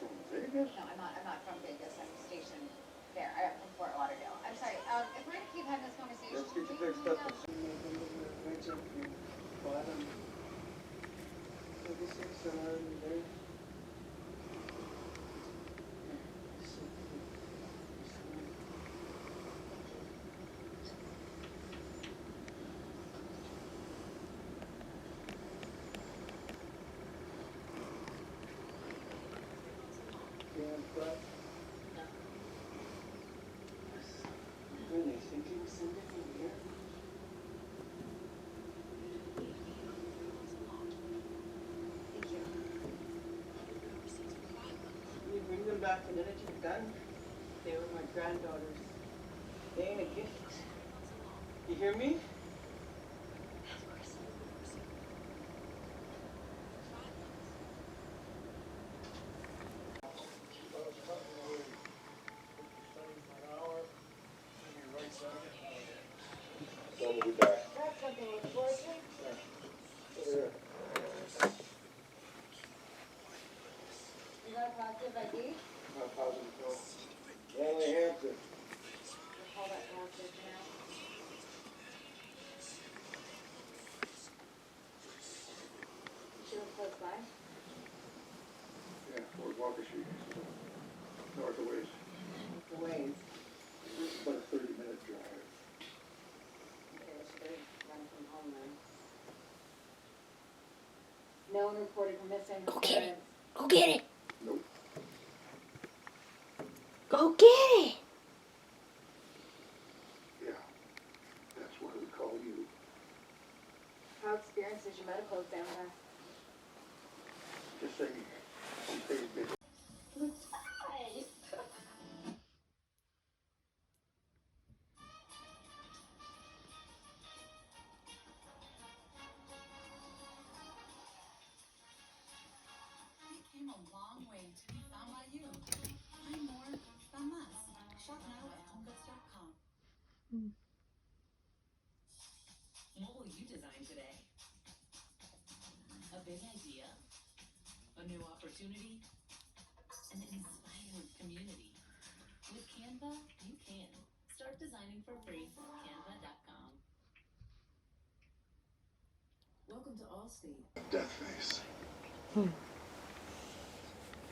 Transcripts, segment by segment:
from Vegas? No, I'm not from Vegas. I'm stationed there. I'm from Fort Lauderdale. I'm sorry. If we're gonna keep having this conversation, Let's get you can we fixed hang up. up? Really thinking something here? Thank you. Can you bring them back the minute you're done? They were my granddaughters. They ain't a gift. You hear me? Son will be back. That's something to look forward to. Yeah. You got a positive ID? Not positive, no. Manly Hampton. We'll call that positive for now. She lives close by. Yeah, Fort Walker Street. North of ways. The ways. It's about a 30-minute drive. Okay, she better run from home then. No one reported for missing. Go get it. parents. Go get it. Nope. Go get it. Yeah. That's why we call you. How experienced is your medical examiner? Just say she pays big. We came a long way to be found by you. Find more from us. Shop now at homegoods.com. What will you design today? A big idea? A new opportunity? An inspired community? With Canva, you can. Start designing for free at canva.com. Welcome to Allstate. Death face. Hmm.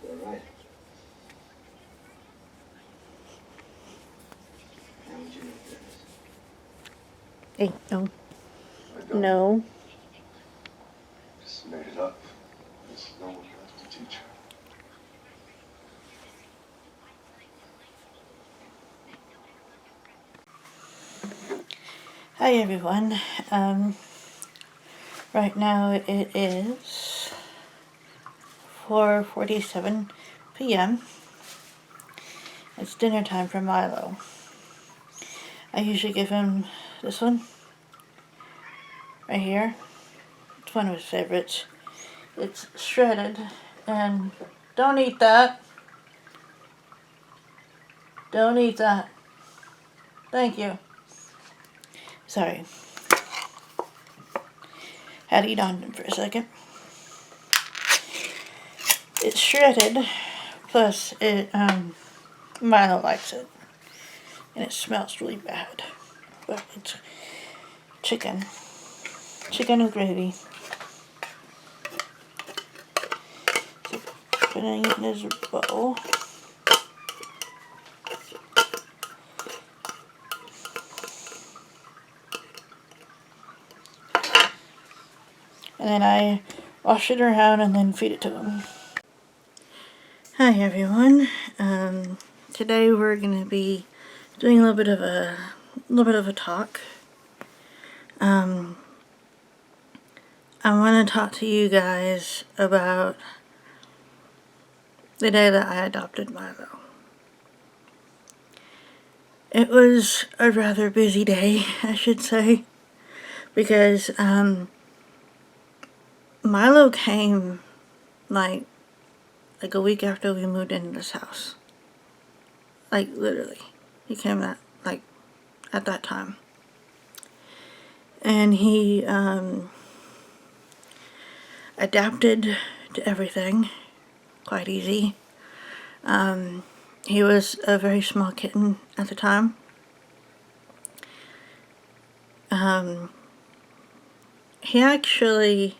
All right. How would you make this? Hey, no. I don't. No. Just made it up. There's no one left to teach her. Hi everyone. Right now it is 4:47 p.m. It's dinner time for Milo. I usually give him this one right here. It's one of his favorites. It's shredded, and don't eat that. Don't eat that. Thank you. Sorry. Had to eat on him for a second. It's shredded, plus it, Milo likes it. And it smells really bad. But it's chicken. Chicken with gravy. So, putting it in his bowl. And then I wash it around and then feed it to him. Hi everyone. Today we're gonna be doing a little bit of a talk. I want to talk to you guys about the day that I adopted Milo. It was a rather busy day, I should say, because Milo came like a week after we moved into this house. Like literally, he came at that time, and he adapted to everything quite easy. He was a very small kitten at the time. He actually,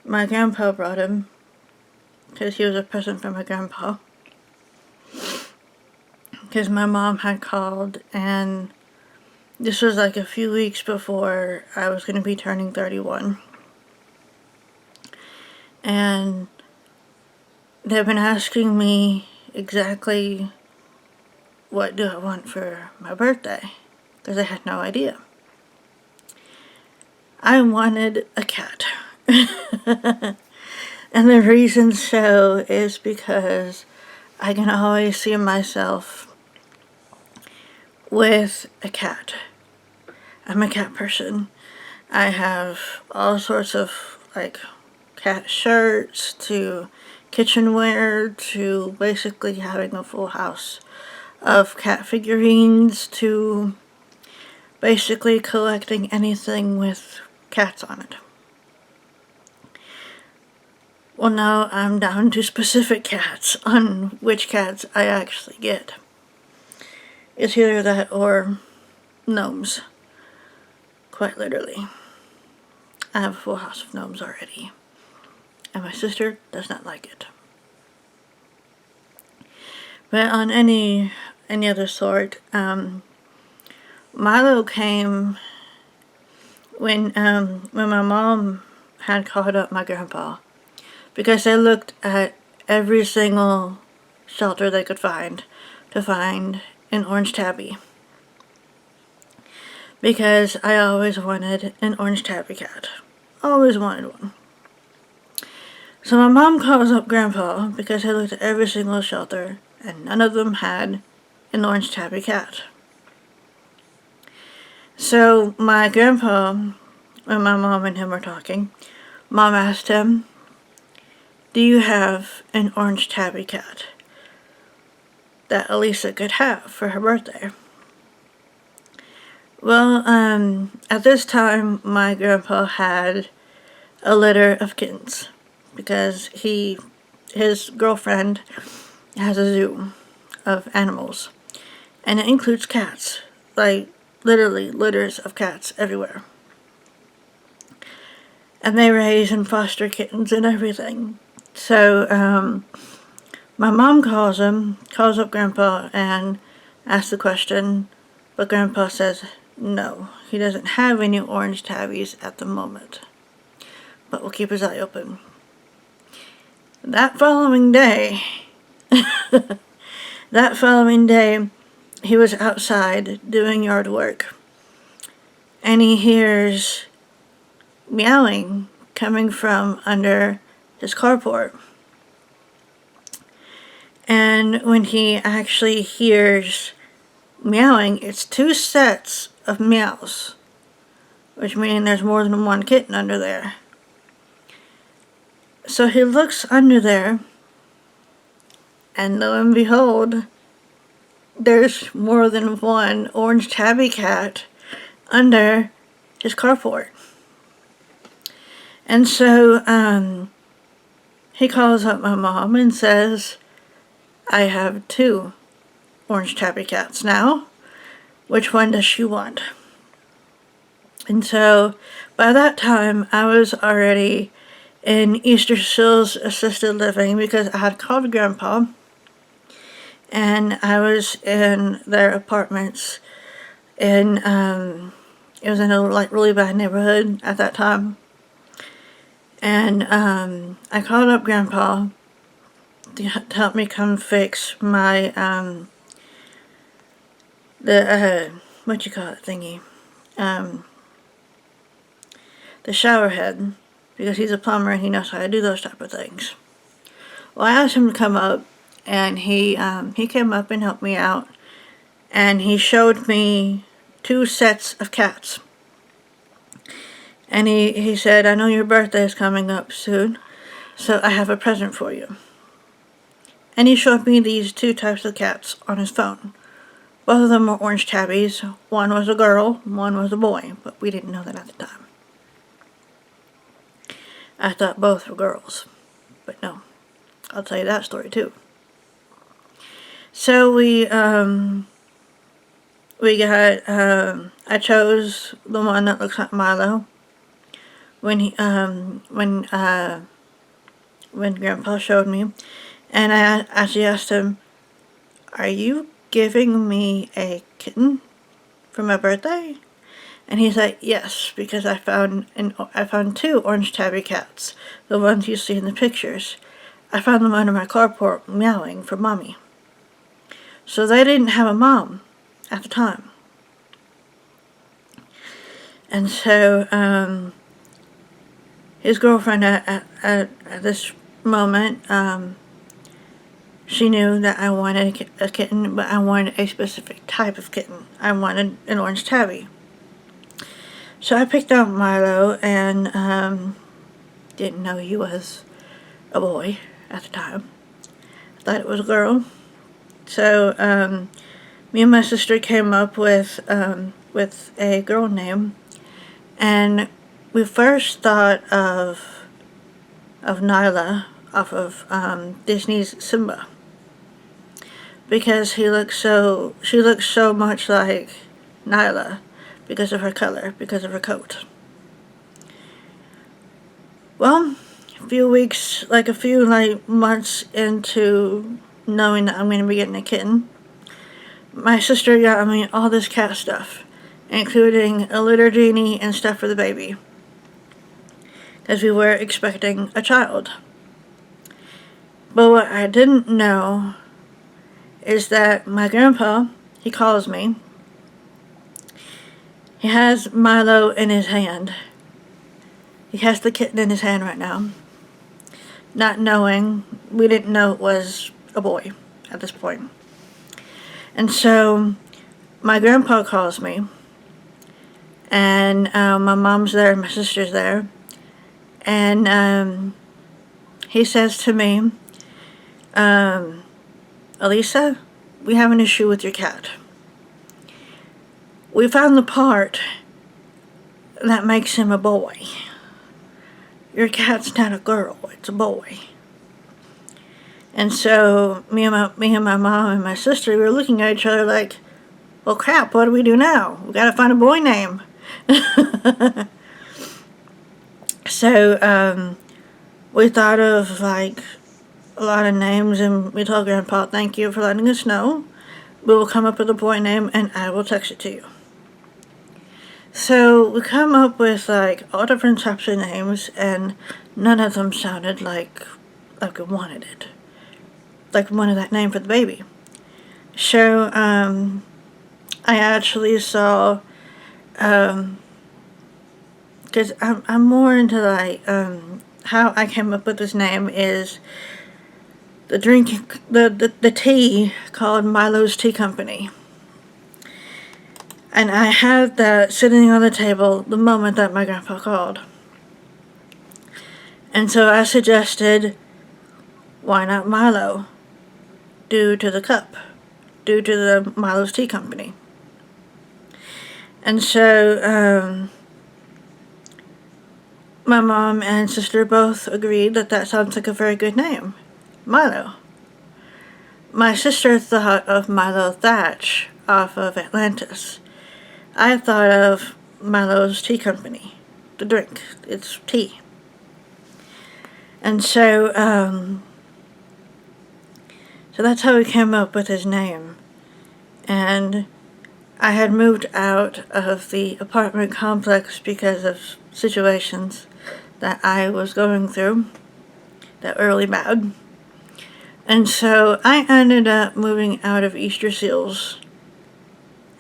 my grandpa brought him because he was a present from my grandpa. Because my mom had called, and this was like a few weeks before I was going to be turning 31. And they've been asking me exactly what do I want for my birthday, because I had no idea. I wanted a cat. And the reason so is because I can always see myself with a cat. I'm a cat person. I have all sorts of like cat shirts to kitchenware to basically having a full house of cat figurines to basically collecting anything with cats on it. Well, now I'm down to specific cats on which cats I actually get. It's either that or gnomes. Quite literally. I have a full house of gnomes already. And my sister does not like it. But on any other sort, Milo came when my mom had called up my grandpa, because they looked at every single shelter they could find to find an orange tabby. Because I always wanted an orange tabby cat. Always wanted one. So my mom calls up Grandpa because they looked at every single shelter and none of them had an orange tabby cat. So my grandpa, when my mom and him were talking, Mom asked him, "Do you have an orange tabby cat that Elisa could have for her birthday?" Well, at this time, my grandpa had a litter of kittens because his girlfriend has a zoo of animals, and it includes cats, like literally litters of cats everywhere. And they raise and foster kittens and everything. So, my mom calls up Grandpa and asks the question, but Grandpa says no, he doesn't have any orange tabbies at the moment, but we'll keep his eye open. That following day, he was outside doing yard work, and he hears meowing coming from under his carport. And when he actually hears meowing, it's 2 sets of meows, which means there's more than one kitten under there. So he looks under there, and lo and behold, there's more than one orange tabby cat under his carport. And so he calls up my mom and says, "I have 2 orange tabby cats now. Which one does she want?" And so by that time, I was already in Easter Sills Assisted Living because I had called Grandpa, and I was in their apartments, and it was in a really bad neighborhood at that time. And I called up Grandpa to help me come fix my what you call it thingy, the shower head, because he's a plumber and he knows how to do those type of things. Well, I asked him to come up, and he came up and helped me out, and he showed me 2 sets of cats. And he said, "I know your birthday is coming up soon, so I have a present for you." And he showed me these 2 types of cats on his phone. Both of them were orange tabbies. One was a girl, one was a boy, but we didn't know that at the time. I thought both were girls, but no. I'll tell you that story too. So we got, I chose the one that looks like Milo when when Grandpa showed me, and I actually asked him, "Are you giving me a kitten for my birthday?" And he's like, "Yes, because I found two orange tabby cats, the ones you see in the pictures. I found them under my carport meowing for mommy. So they didn't have a mom at the time." And so his girlfriend at this moment, she knew that I wanted a kitten, but I wanted a specific type of kitten. I wanted an orange tabby. So I picked out Milo, and didn't know he was a boy at the time. I thought it was a girl. So me and my sister came up with a girl name, and we first thought of Nyla off of Disney's Simba, because she looks so much like Nyla because of her color, because of her coat. Well, a few months into knowing that I'm going to be getting a kitten, my sister got me all this cat stuff, including a litter genie and stuff for the baby, because we were expecting a child. But what I didn't know is that my grandpa, he calls me, he has Milo in his hand. He has the kitten in his hand right now. Not knowing, we didn't know it was a boy at this point. And so my grandpa calls me, and my mom's there, my sister's there, and he says to me, "Elisa, we have an issue with your cat. We found the part that makes him a boy. Your cat's not a girl, it's a boy." And so me and my mom and my sister, we were looking at each other like, "Well, crap, what do we do now? We gotta find a boy name." So we thought of like a lot of names, and we told Grandpa, "Thank you for letting us know. We will come up with a boy name, and I will text it to you." So we come up with like all different types of names, and none of them sounded like we wanted it. Like we wanted that name for the baby. So I actually saw, because I'm more into like how I came up with this name is the tea called Milo's Tea Company. And I had that sitting on the table the moment that my grandpa called. And so I suggested, why not Milo? Due to the cup. Due to the Milo's Tea Company. And so my mom and sister both agreed that that sounds like a very good name. Milo. My sister thought of Milo Thatch off of Atlantis. I thought of Milo's Tea Company. The drink. It's tea. And so that's how we came up with his name. And I had moved out of the apartment complex because of situations that I was going through that were really bad. And so I ended up moving out of Easter Seals.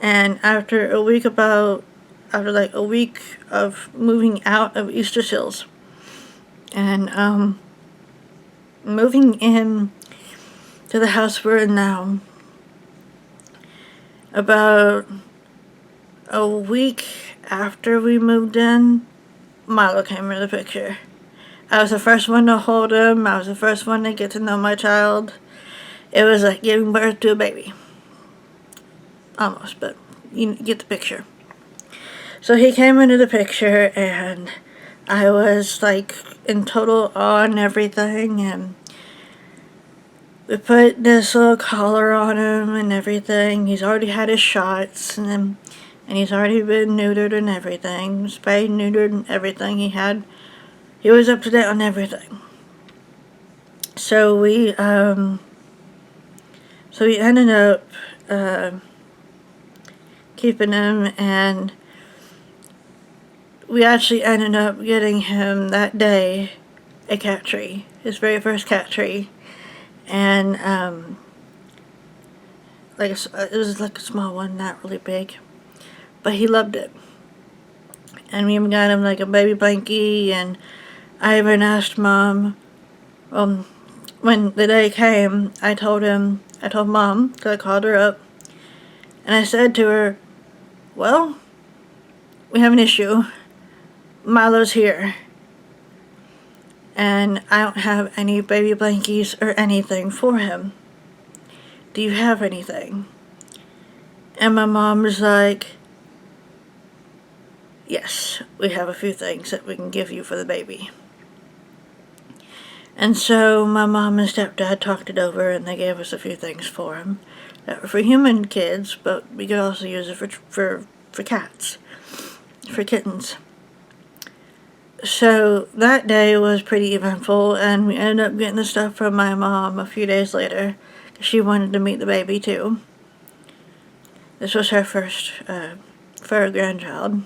And after like a week of moving out of Easter Seals and moving in to the house we're in now, about a week after we moved in, Milo came into the picture. I was the first one to hold him. I was the first one to get to know my child. It was like giving birth to a baby. Almost, but you get the picture. So he came into the picture, and I was like in total awe and everything, and we put this little collar on him and everything. He's already had his shots, and he's already been neutered and everything. Spayed, neutered, and everything. He was up to date on everything. So we ended up keeping him, and we actually ended up getting him that day a cat tree, his very first cat tree, and it was like a small one, not really big, but he loved it. And we even got him like a baby blankie, and I even asked Mom, when the day came, I told Mom, because I called her up, and I said to her, well, we have an issue. Milo's here, and I don't have any baby blankies or anything for him. Do you have anything? And my mom was like, yes, we have a few things that we can give you for the baby. And so my mom and stepdad talked it over, and they gave us a few things for him that were for human kids, but we could also use it for cats, for kittens. So that day was pretty eventful, and we ended up getting the stuff from my mom a few days later. She wanted to meet the baby too. This was her first fur grandchild.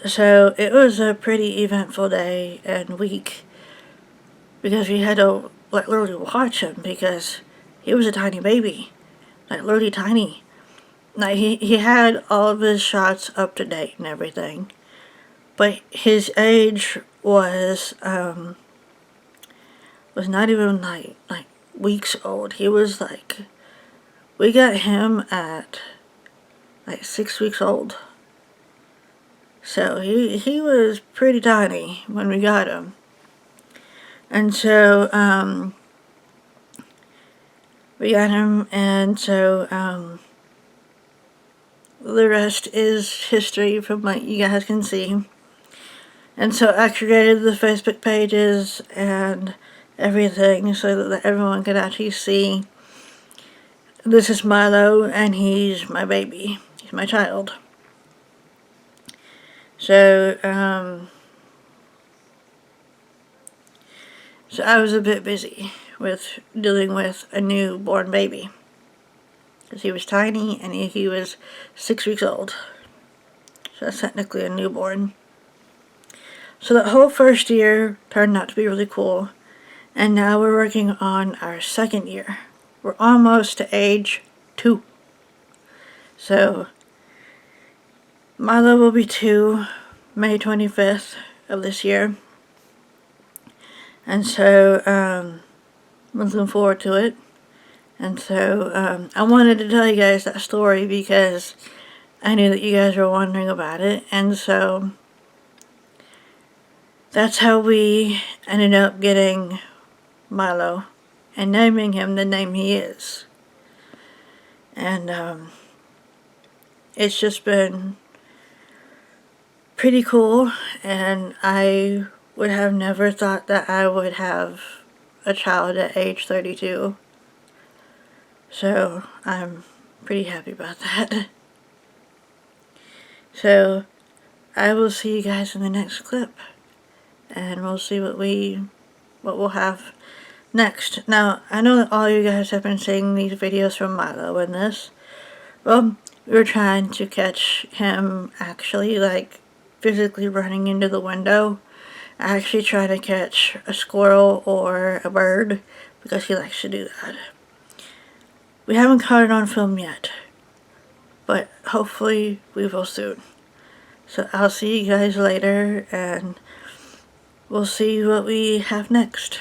So it was a pretty eventful day and week, because we had to like literally watch him, because he was a tiny baby, like literally tiny. Like he had all of his shots up to date and everything, but his age was not even like weeks old. He was like, we got him at like 6 weeks old. So he was pretty tiny when we got him. And so we got him, and so the rest is history from what you guys can see. And so I created the Facebook pages and everything so that everyone could actually see, this is Milo, and he's my baby. He's my child. So, so I was a bit busy with dealing with a newborn baby, because he was tiny, and he was 6 weeks old. So that's technically a newborn. So that whole first year turned out to be really cool. And now we're working on our second year. We're almost to age 2. So Milo will be 2 May 25th of this year. And so I'm looking forward to it. And so I wanted to tell you guys that story because I knew that you guys were wondering about it. And so that's how we ended up getting Milo and naming him the name he is. And it's just been pretty cool, and I would have never thought that I would have a child at age 32. So I'm pretty happy about that. So I will see you guys in the next clip, and we'll see what we'll have next. Now, I know that all you guys have been seeing these videos from Milo and this. Well, we were trying to catch him actually, like, physically running into the window. I actually tried to catch a squirrel or a bird, because he likes to do that. We haven't caught it on film yet, but hopefully we will soon. So I'll see you guys later, and we'll see what we have next.